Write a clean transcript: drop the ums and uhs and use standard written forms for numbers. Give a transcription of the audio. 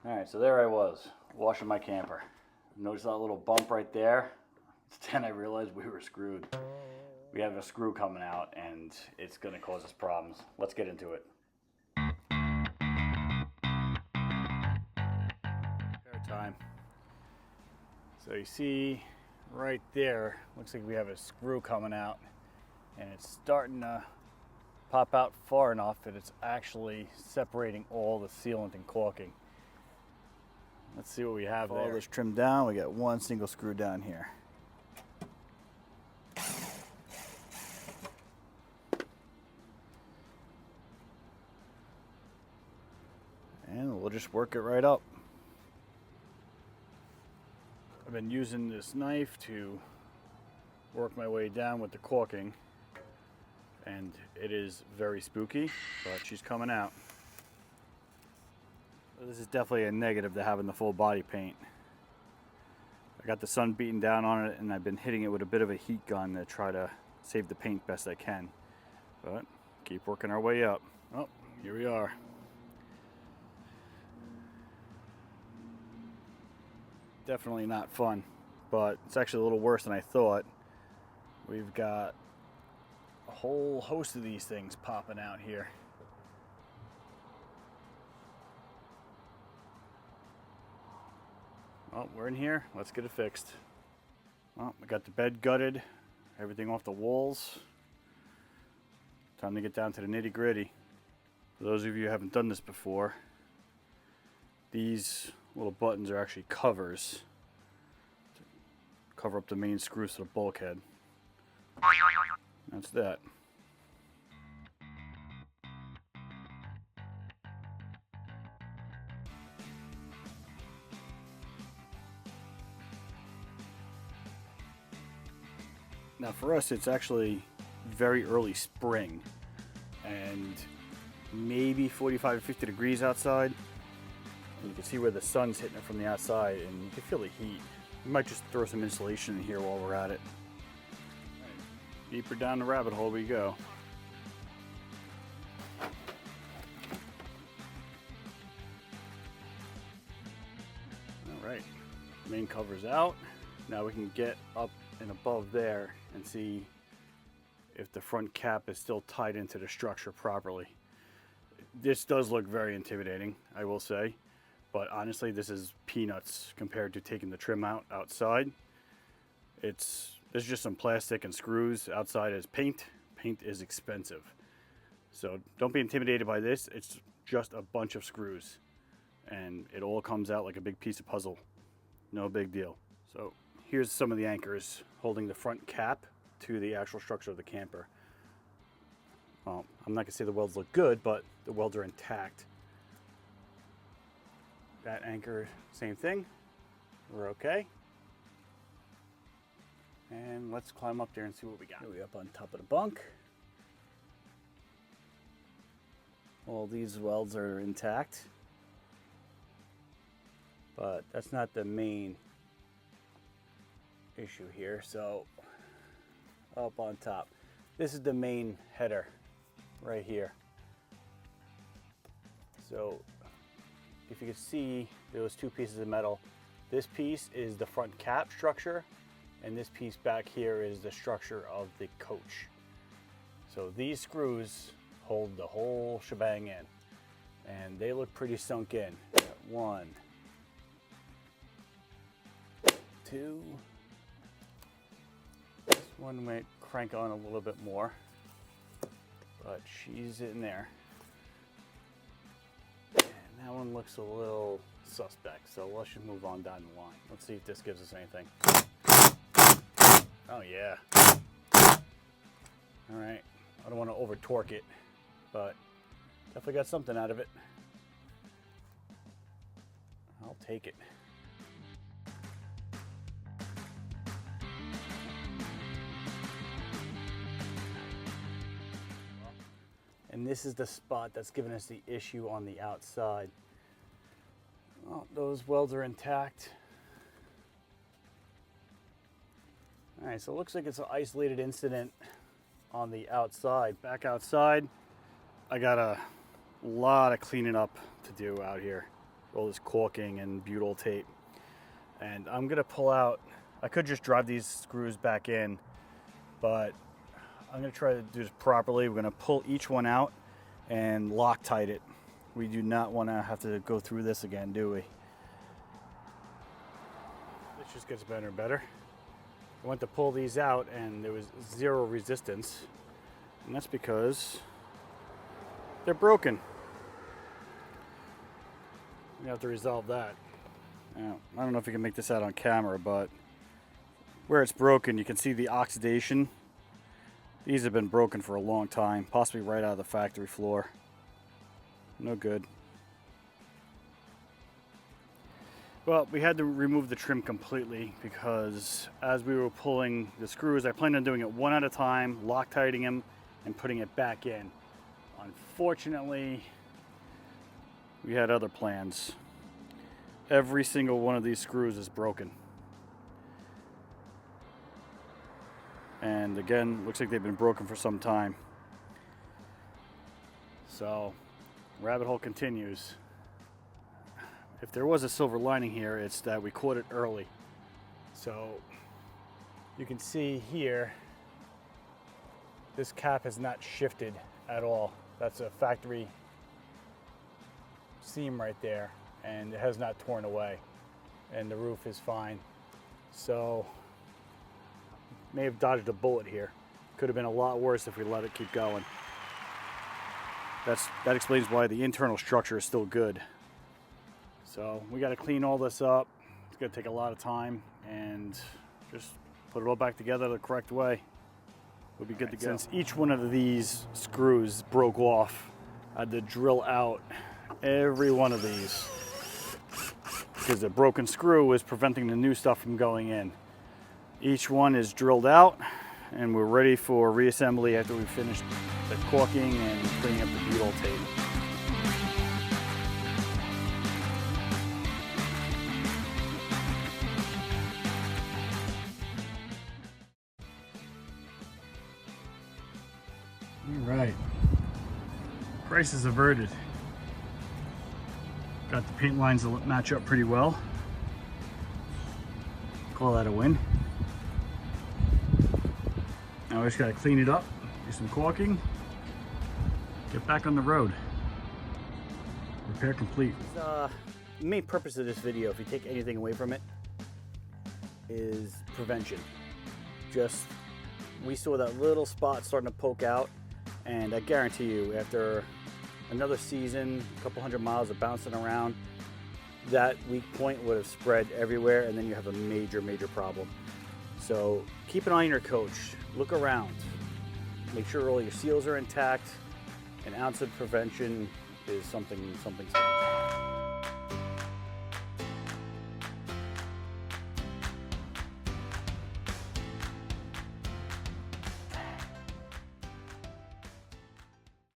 Alright, so there I was, washing my camper. Notice that little bump right there? Then I realized we were screwed. We have a screw coming out and it's going to cause us problems. Let's get into it. Repair time. So you see right there, looks like we have a screw coming out and it's starting to pop out far enough that it's actually separating all the sealant and caulking. Let's see what we have there. All this trimmed down, we got one single screw down here. And we'll just work it right up. I've been using this knife to work my way down with the caulking, and it is very spooky, but she's coming out. This is definitely a negative to having the full body paint. I got the sun beating down on it and I've been hitting it with a bit of a heat gun to try to save the paint best I can. But keep working our way up. Oh, here we are. Definitely not fun, but it's actually a little worse than I thought. We've got a whole host of these things popping out here. Well, we're in here. Let's get it fixed. Well, I got the bed gutted, everything off the walls. Time to get down to the nitty-gritty. For those of you who haven't done this before, these little buttons are actually covers to cover up the main screws to the bulkhead. That's that. Now for us, it's actually very early spring and maybe 45 to 50 degrees outside. And you can see where the sun's hitting it from the outside and you can feel the heat. We might just throw some insulation in here while we're at it. Right. Deeper down the rabbit hole we go. All right, main cover's out. Now we can get up and above there and see if the front cap is still tied into the structure properly. This does look very intimidating, I will say, but honestly this is peanuts compared to taking the trim out outside. There's just some plastic and screws. Outside is paint. Paint is expensive, so don't be intimidated by this. It's just a bunch of screws and it all comes out like a big piece of puzzle. No big deal. So here's some of the anchors holding the front cap to the actual structure of the camper. Well, I'm not gonna say the welds look good, but the welds are intact. That anchor, same thing. We're okay. And let's climb up there and see what we got. Here we up on top of the bunk. All these welds are intact, but that's not the main issue here. So up on top, this is the main header right here. So if you can see, those two pieces of metal, this piece is the front cap structure and this piece back here is the structure of the coach. So these screws hold the whole shebang in and they look pretty sunk in. One, two. This one might crank on a little bit more, but she's in there. And that one looks a little suspect, so let's just move on down the line. Let's see if this gives us anything. Oh yeah. All right, I don't want to over torque it, but definitely got something out of it. I'll take it. And this is the spot that's giving us the issue on the outside. Well, those welds are intact. All right, so it looks like it's an isolated incident on the outside. Back outside, I got a lot of cleaning up to do out here. all this caulking and butyl tape. And I'm gonna pull out, I could just drive these screws back in, but I'm gonna try to do this properly. We're gonna pull each one out and Loctite it. We do not wanna have to go through this again, do we? This just gets better and better. I went to pull these out and there was zero resistance. And that's because they're broken. We have to resolve that. Now, I don't know if you can make this out on camera, but where it's broken, you can see the oxidation. These have been broken for a long time, possibly right out of the factory floor. No good. Well, we had to remove the trim completely because as we were pulling the screws, I planned on doing it one at a time, Loctiting them, and putting it back in. Unfortunately, we had other plans. Every single one of these screws is broken. And again, looks like they've been broken for some time. So, rabbit hole continues. If there was a silver lining here, it's that we caught it early. So, you can see here, this cap has not shifted at all. That's a factory seam right there, and it has not torn away, and the roof is fine. So may have dodged a bullet here. Could have been a lot worse if we let it keep going. That explains why the internal structure is still good. So we got to clean all this up. It's going to take a lot of time, and just put it all back together the correct way. We'll be good to go. Since each one of these screws broke off, I had to drill out every one of these because the broken screw was preventing the new stuff from going in. Each one is drilled out and we're ready for reassembly after we finish the caulking and cleaning up the butyl tape. All right, crisis averted. Got the paint lines that match up pretty well. Call that a win. Now we just gotta clean it up, do some caulking, get back on the road. Repair complete. The main purpose of this video, if you take anything away from it, is prevention. Just, we saw that little spot starting to poke out, and I guarantee you, after another season, a couple hundred miles of bouncing around, that weak point would have spread everywhere, and then you have a major problem. So keep an eye on your coach, look around, make sure all your seals are intact. An ounce of prevention is something.